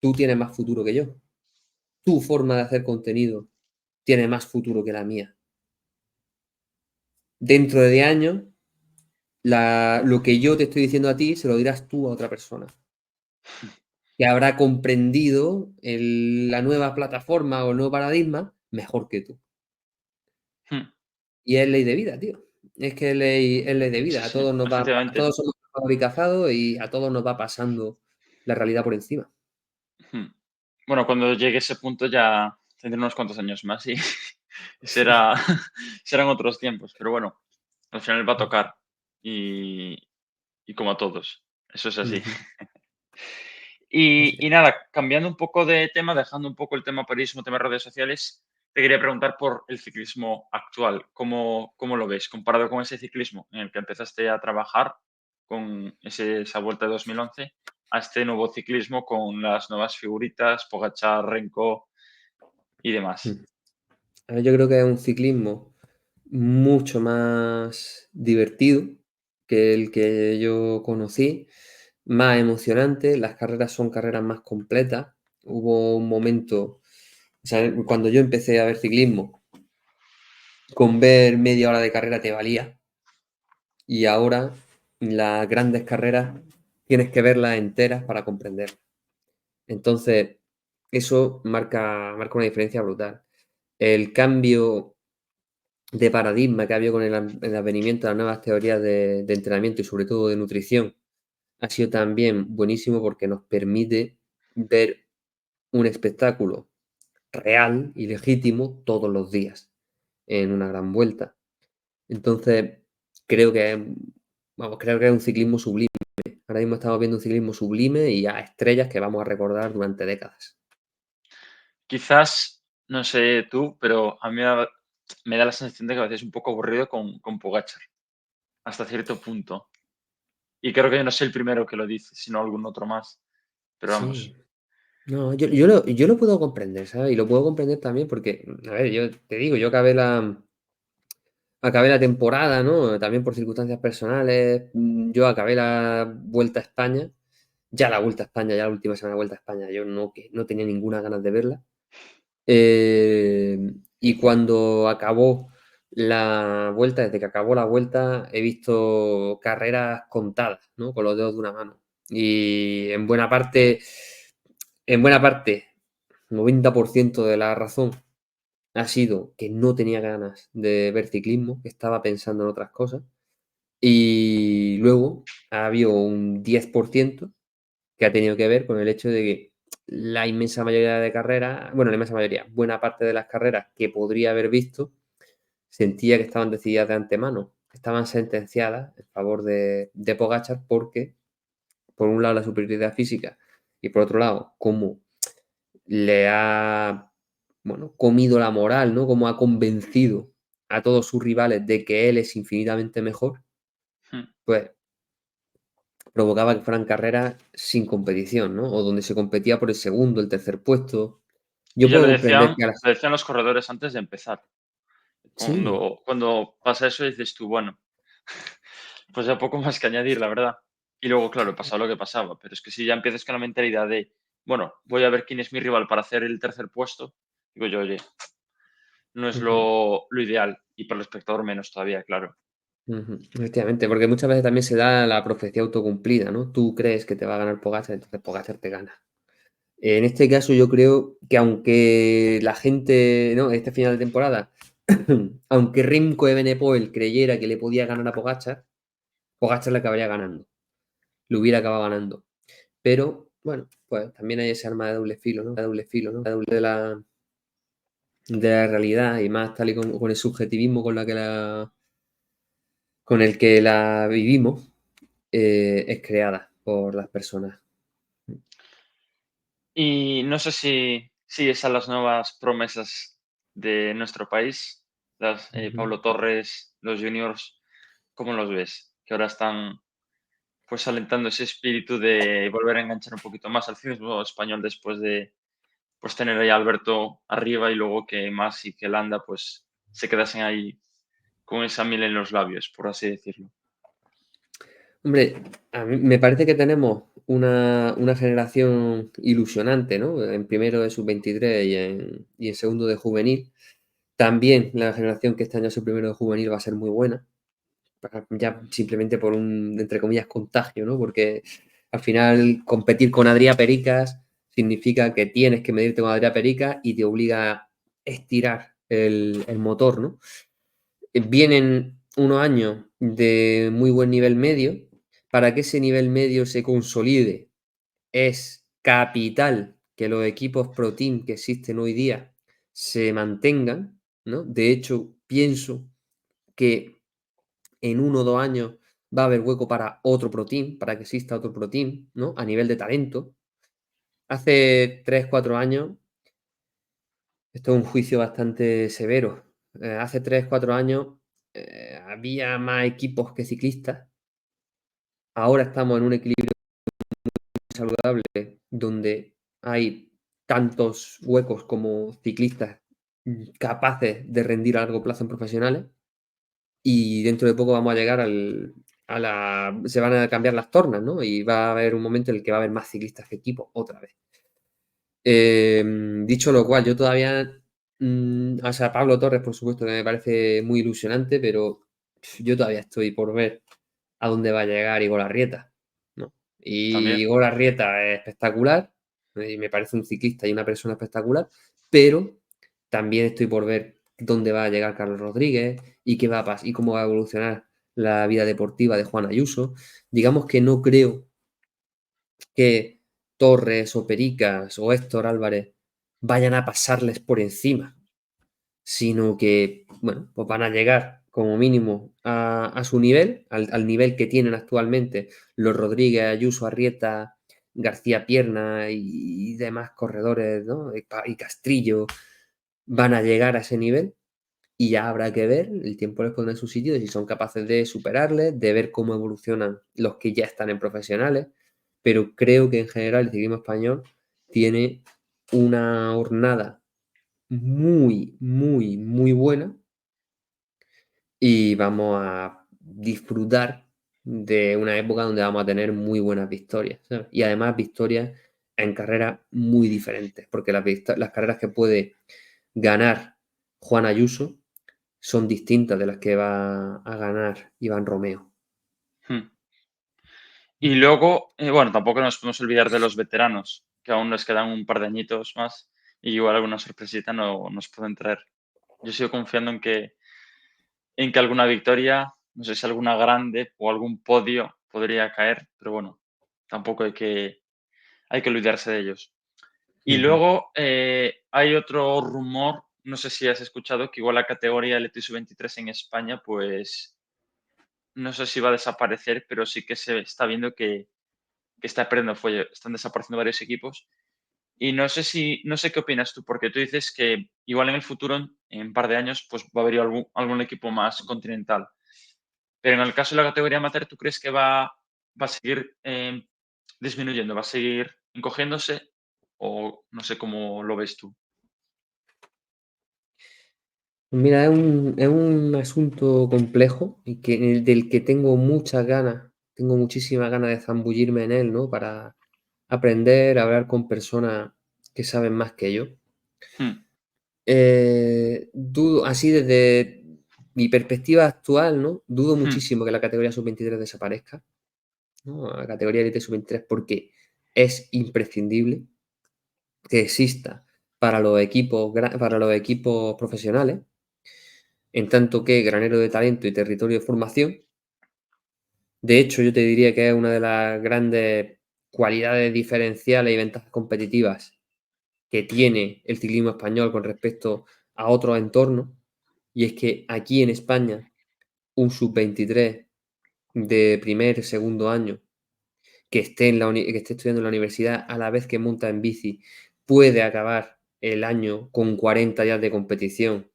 B: tú tienes más futuro que yo. Tu forma de hacer contenido tiene más futuro que la mía. dentro de 10 años, lo que yo te estoy diciendo a ti, se lo dirás tú a otra persona, que habrá comprendido la nueva plataforma o el nuevo paradigma mejor que tú.
A: Mm.
B: Y es ley de vida, tío. Es que es ley de
A: Sí,
B: vida.
A: sí,
B: A
A: efectivamente.
B: todos somos cazados y cazados y a todos nos va pasando la realidad por encima.
A: Mm. Bueno, cuando llegue ese punto ya tendré unos cuantos años más y
B: Sí.
A: será, serán otros tiempos, pero bueno, al final va a tocar y, y como a todos, eso es así.
B: Ujú. Así
A: Y
B: es.
A: nada, cambiando un poco de tema, dejando un poco el tema periodismo, tema redes sociales, te quería preguntar por el ciclismo actual. ¿Cómo lo ves comparado con ese ciclismo en el que empezaste a trabajar con esa vuelta de 2011 a este nuevo ciclismo con las nuevas figuritas, Pogačar, Renko y demás?
B: Mm. A ver, yo creo que es un ciclismo mucho más divertido que el que yo conocí, más emocionante, las carreras son carreras más completas. Hubo un momento, o sea, cuando yo empecé a ver ciclismo, con ver media hora de carrera te valía, y ahora las grandes carreras tienes que verlas enteras para comprender. Entonces, eso marca una diferencia brutal. El cambio de paradigma que ha habido con el advenimiento de las nuevas teorías de entrenamiento y sobre todo de nutrición ha sido también buenísimo porque nos permite ver un espectáculo real y legítimo todos los días en una gran vuelta. Entonces, creo que, creo que es un ciclismo sublime. Ahora mismo estamos viendo un ciclismo sublime y a estrellas que vamos a recordar durante décadas.
A: Quizás, no sé tú, pero a mí me da la sensación de que a veces es un poco aburrido con Pogačar, hasta cierto punto. Y creo que yo no soy el primero que lo dice, sino algún otro más. Pero
B: Sí.
A: vamos.
B: No, yo lo puedo comprender, ¿sabes? Y lo puedo comprender también porque, a ver, yo te digo, yo acabé la temporada, ¿no? También por circunstancias personales. Yo acabé la Vuelta a España. Ya la Vuelta a España, ya la última semana de Vuelta a España, yo no tenía ninguna ganas de verla. Y cuando acabó la Vuelta, desde que acabó la Vuelta, he visto carreras contadas, ¿no? Con los dedos de una mano. Y en buena parte, 90% de la razón ha sido que no tenía ganas de ver ciclismo, que estaba pensando en otras cosas. Y luego ha habido un 10% que ha tenido que ver con el hecho de que la inmensa mayoría de carreras, bueno, la inmensa mayoría, buena parte de las carreras que podría haber visto, sentía que estaban decididas de antemano, estaban sentenciadas en favor de Pogačar porque, por un lado, la superioridad física y por otro lado, cómo le ha, bueno, comido la moral, ¿no? Cómo ha convencido a todos sus rivales de que él es infinitamente mejor,
A: Mm.
B: pues provocaba que fueran carreras sin competición, ¿no? O donde se competía por el segundo, el tercer puesto.
A: Y
B: Yo
A: ya
B: puedo comprender que a
A: lo decían los corredores antes de empezar.
B: sí,
A: Cuando pasa eso dices tú, bueno, pues ya poco más que añadir, la verdad. Y luego, claro, pasaba lo que pasaba. Pero es que si ya empiezas con la mentalidad de, bueno, voy a ver quién es mi rival para hacer el tercer puesto, digo yo, oye, no es
B: ujú,
A: lo ideal. Y para el espectador menos todavía, claro.
B: ujú, efectivamente, porque muchas veces también se da la profecía autocumplida, ¿no? Tú crees que te va a ganar Pogačar, entonces Pogačar te gana. En este caso yo creo que aunque la gente, ¿no? Este final de temporada, aunque Remco Evenepoel creyera que le podía ganar a Pogačar, Pogačar le acabaría ganando, le hubiera acabado ganando. Pero, bueno, pues también hay ese arma de doble filo, ¿no? De doble filo, ¿no? De doble de la realidad y más tal y con el subjetivismo con el que la vivimos, es creada por las personas.
A: Y no sé si sigues a las nuevas promesas de nuestro país,
B: Ujú.
A: Pablo Torres, los juniors, ¿cómo los ves? Que ahora están pues alentando ese espíritu de volver a enganchar un poquito más al ciclismo español después de pues tener ahí a Alberto arriba y luego que Mas y que Landa pues se quedasen ahí con esa miel en los labios, por así decirlo.
B: Hombre, a mí me parece que tenemos una generación ilusionante, ¿no? En primero de sub-23 y en segundo de juvenil, También la generación que este año es el primero de juvenil va a ser muy buena, ya simplemente por un, entre comillas, contagio, ¿no? Porque al final competir con Adrià Pericas significa que tienes que medirte con Adrià Pericas y te obliga a estirar el motor, ¿no? Vienen unos años de muy buen nivel medio. Para que ese nivel medio se consolide, es capital que los equipos Pro Team que existen hoy día se mantengan, ¿no? De hecho, pienso que en 1 o 2 años va a haber hueco para otro Pro Team, para que exista otro Pro Team, ¿no? A nivel de talento. Hace 3, 4 años, esto es un juicio bastante severo. Hace 3, 4 años había más equipos que ciclistas. Ahora estamos en un equilibrio saludable donde hay tantos huecos como ciclistas capaces de rendir a largo plazo en profesionales y dentro de poco vamos a llegar se van a cambiar las tornas, ¿no? Y va a haber un momento en el que va a haber más ciclistas que equipos otra vez. Dicho lo cual, yo todavía, o sea, Pablo Torres, por supuesto, que me parece muy ilusionante, pero yo todavía estoy por ver a dónde va a llegar Igor Arrieta, ¿no? Y
A: También.
B: Igor Arrieta es espectacular, y me parece un ciclista y una persona espectacular, pero también estoy por ver dónde va a llegar Carlos Rodríguez y qué va a pasar y cómo va a evolucionar la vida deportiva de Juan Ayuso. Digamos que no creo que Torres o Pericas o Héctor Álvarez vayan a pasarles por encima, sino que, bueno, pues van a llegar como mínimo a su nivel, al nivel que tienen actualmente los Rodríguez, Ayuso, Arrieta, García Pierna y demás corredores, ¿no? Y Castrillo van a llegar a ese nivel y ya habrá que ver, el tiempo les pondrá en su sitio, de si son capaces de superarles, de ver cómo evolucionan los que ya están en profesionales, pero creo que en general el ciclismo español tiene una hornada muy, muy, muy buena y vamos a disfrutar de una época donde vamos a tener muy buenas victorias, ¿sabes? Y además victorias en carreras muy diferentes, porque las carreras que puede ganar Juan Ayuso son distintas de las que va a ganar Iván Romeo.
A: Hmm. Y luego, bueno, tampoco nos podemos olvidar de los veteranos, que aún nos quedan un par de añitos más y igual alguna sorpresita no nos pueden traer. Yo sigo confiando en que alguna victoria, no sé si alguna grande o algún podio podría caer, pero bueno, tampoco hay que olvidarse de ellos. Y
B: Ujú.
A: luego hay otro rumor, no sé si has escuchado, que igual la categoría LT Sub-23 en España, pues no sé si va a desaparecer, pero sí que se está viendo que está perdiendo fuelle, están desapareciendo varios equipos. Y no sé qué opinas tú, porque tú dices que igual en el futuro, en un par de años, pues va a haber algún equipo más continental. Pero en el caso de la categoría amateur, ¿tú crees que va a seguir disminuyendo, va a seguir encogiéndose o no sé cómo lo ves tú?
B: Mira, es un asunto complejo y del que tengo muchas ganas, tengo muchísimas ganas de zambullirme en él, ¿no? Para aprender a hablar con personas que saben más que yo.
A: Hmm,
B: Dudo, así desde mi perspectiva actual, ¿no? Dudo
A: hmm,
B: muchísimo que la categoría sub-23 desaparezca, ¿no? La categoría élite sub-23 porque es imprescindible que exista para los equipos profesionales, en tanto que granero de talento y territorio de formación. De hecho, yo te diría que es una de las grandes cualidades diferenciales y ventajas competitivas que tiene el ciclismo español con respecto a otros entornos, y es que aquí en España un sub-23 de primer, segundo año que esté estudiando en la universidad a la vez que monta en bici puede acabar el año con 40 días de competición,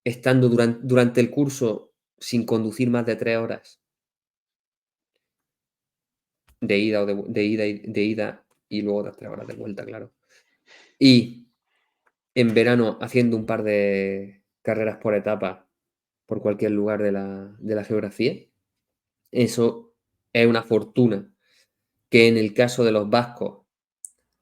B: estando durante el curso sin conducir más de 3 horas de ida, y luego otras 3 horas de vuelta, claro. Y en verano haciendo un par de carreras por etapa por cualquier lugar de la geografía. Eso es una fortuna que en el caso de los vascos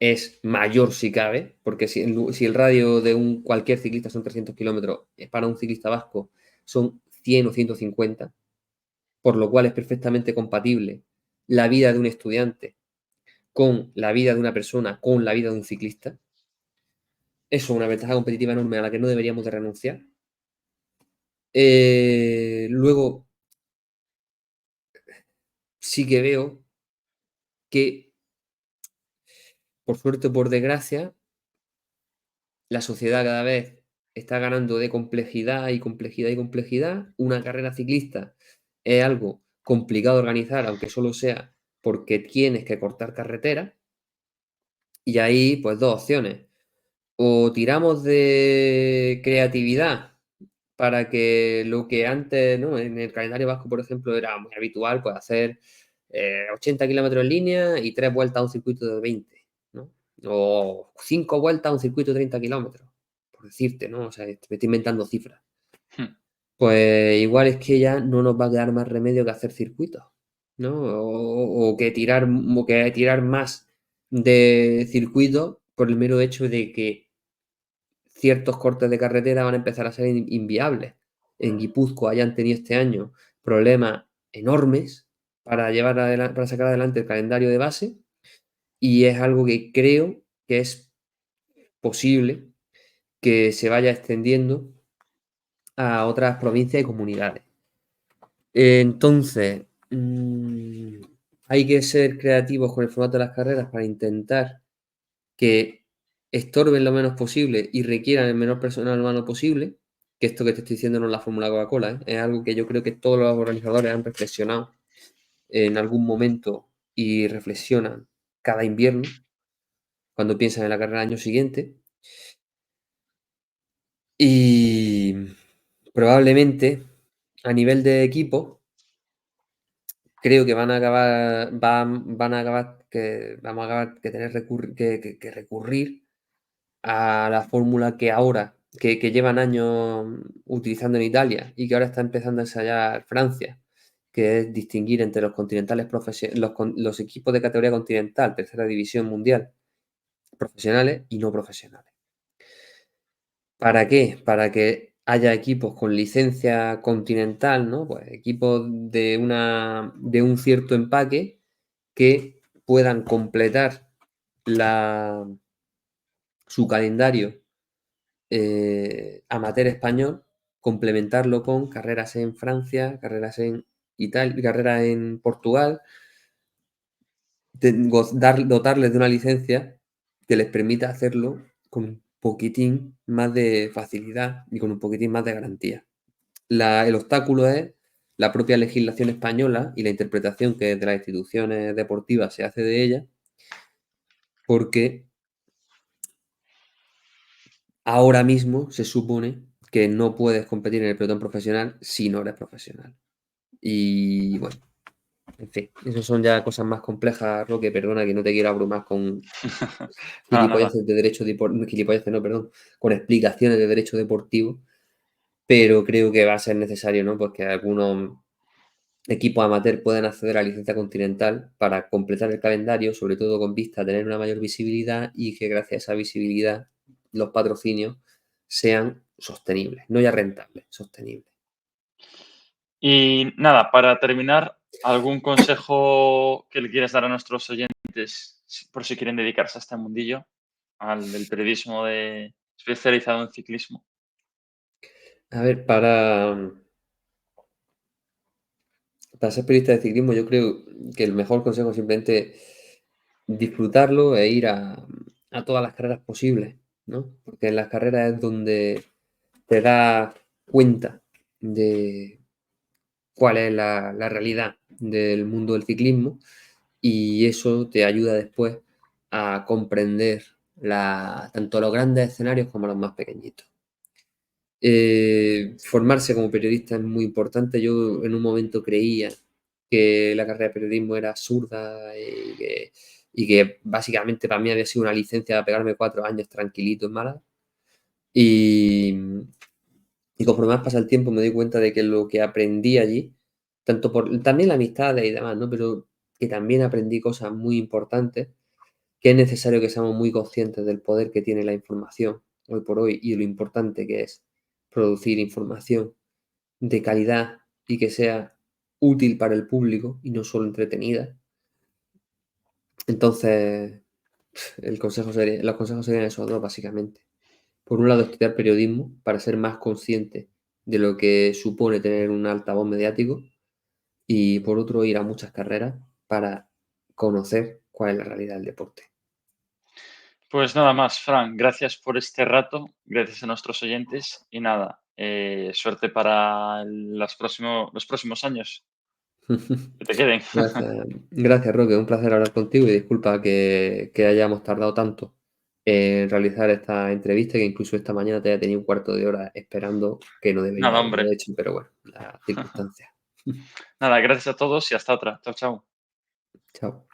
B: es mayor si cabe, porque si el radio de cualquier ciclista son 300 kilómetros, para un ciclista vasco son 100 o 150, por lo cual es perfectamente compatible la vida de un estudiante con la vida de una persona, con la vida de un ciclista. Eso es una ventaja competitiva enorme a la que no deberíamos de renunciar. Luego, sí que veo que, por suerte o por desgracia, la sociedad cada vez está ganando de complejidad y complejidad y complejidad. Una carrera ciclista es algo complicado de organizar, aunque solo sea porque tienes que cortar carretera. Y ahí, pues, dos opciones. O tiramos de creatividad para que lo que antes, ¿no? En el calendario vasco, por ejemplo, era muy habitual, pues, hacer 80 kilómetros en línea y 3 vueltas a un circuito de 20, ¿no? O 5 vueltas a un circuito de 30 kilómetros, por decirte, ¿no? O sea, me estoy inventando cifras.
A: Hmm.
B: Pues igual es que ya no nos va a quedar más remedio que hacer circuitos, ¿no? O que tirar más de circuitos por el mero hecho de que ciertos cortes de carretera van a empezar a ser inviables. En Guipúzcoa hayan tenido este año problemas enormes para sacar adelante el calendario de base, y es algo que creo que es posible que se vaya extendiendo a otras provincias y comunidades. Entonces, hay que ser creativos con el formato de las carreras para intentar que estorben lo menos posible y requieran el menor personal humano posible, que esto que te estoy diciendo no es la fórmula Coca-Cola, ¿eh? Es algo que yo creo que todos los organizadores han reflexionado en algún momento y reflexionan cada invierno cuando piensan en la carrera del año siguiente. Y probablemente a nivel de equipo, creo que van a acabar, van a acabar que vamos a acabar que tener que recurrir a la fórmula que ahora, que llevan años utilizando en Italia y que ahora está empezando a ensayar Francia, que es distinguir entre los continentales los equipos de categoría continental, tercera división mundial, profesionales y no profesionales. ¿Para qué? Para que haya equipos con licencia continental, ¿no? Pues equipos de un cierto empaque que puedan completar su calendario amateur español, complementarlo con carreras en Francia, carreras en Italia, carreras en Portugal, dotarles de una licencia que les permita hacerlo con un poquitín más de facilidad y con un poquitín más de garantía. El obstáculo es la propia legislación española y la interpretación que desde las instituciones deportivas se hace de ella, porque ahora mismo se supone que no puedes competir en el pelotón profesional si no eres profesional. Y bueno, en fin, eso son ya cosas más complejas, Roque, perdona que no te quiero abrumar con
A: Nada, nada.
B: gilipolleces de derecho deportivo, gilipolleces no, perdón, con explicaciones de derecho deportivo, pero creo que va a ser necesario, ¿no? Pues que algunos equipos amateur puedan acceder a la licencia continental para completar el calendario, sobre todo con vista a tener una mayor visibilidad y que gracias a esa visibilidad los patrocinios sean sostenibles, no ya rentables, sostenibles.
A: Y nada, para terminar, ¿algún consejo que le quieras dar a nuestros oyentes por si quieren dedicarse a este mundillo, al del periodismo especializado en ciclismo?
B: A ver, para ser periodista de ciclismo, yo creo que el mejor consejo es simplemente disfrutarlo e ir a todas las carreras posibles, ¿no? Porque en las carreras es donde te das cuenta de cuál es la realidad del mundo del ciclismo, y eso te ayuda después a comprender tanto los grandes escenarios como los más pequeñitos. Formarse como periodista es muy importante. Yo en un momento creía que la carrera de periodismo era absurda y que básicamente para mí había sido una licencia de pegarme 4 años tranquilito en Málaga. Y, y conforme más pasa el tiempo me doy cuenta de que lo que aprendí allí, tanto por también la amistad y demás, ¿no? Pero que también aprendí cosas muy importantes, que es necesario que seamos muy conscientes del poder que tiene la información hoy por hoy y lo importante que es producir información de calidad y que sea útil para el público y no solo entretenida. Entonces, los consejos serían esos dos, básicamente. Por un lado, estudiar periodismo para ser más consciente de lo que supone tener un altavoz mediático y por otro, ir a muchas carreras para conocer cuál es la realidad del deporte.
A: Pues nada más, Fran, gracias por este rato, gracias a nuestros oyentes y nada, suerte para los próximos años, que te queden.
B: Gracias, gracias, Roque. Un placer hablar contigo y disculpa que hayamos tardado tanto en realizar esta entrevista, que incluso esta mañana te haya tenido un cuarto de hora esperando que no debería
A: Nada,
B: haberlo
A: hombre.
B: hecho, pero bueno, las circunstancias.
A: Nada, gracias a todos y hasta otra. Chao, chao.
B: Chao.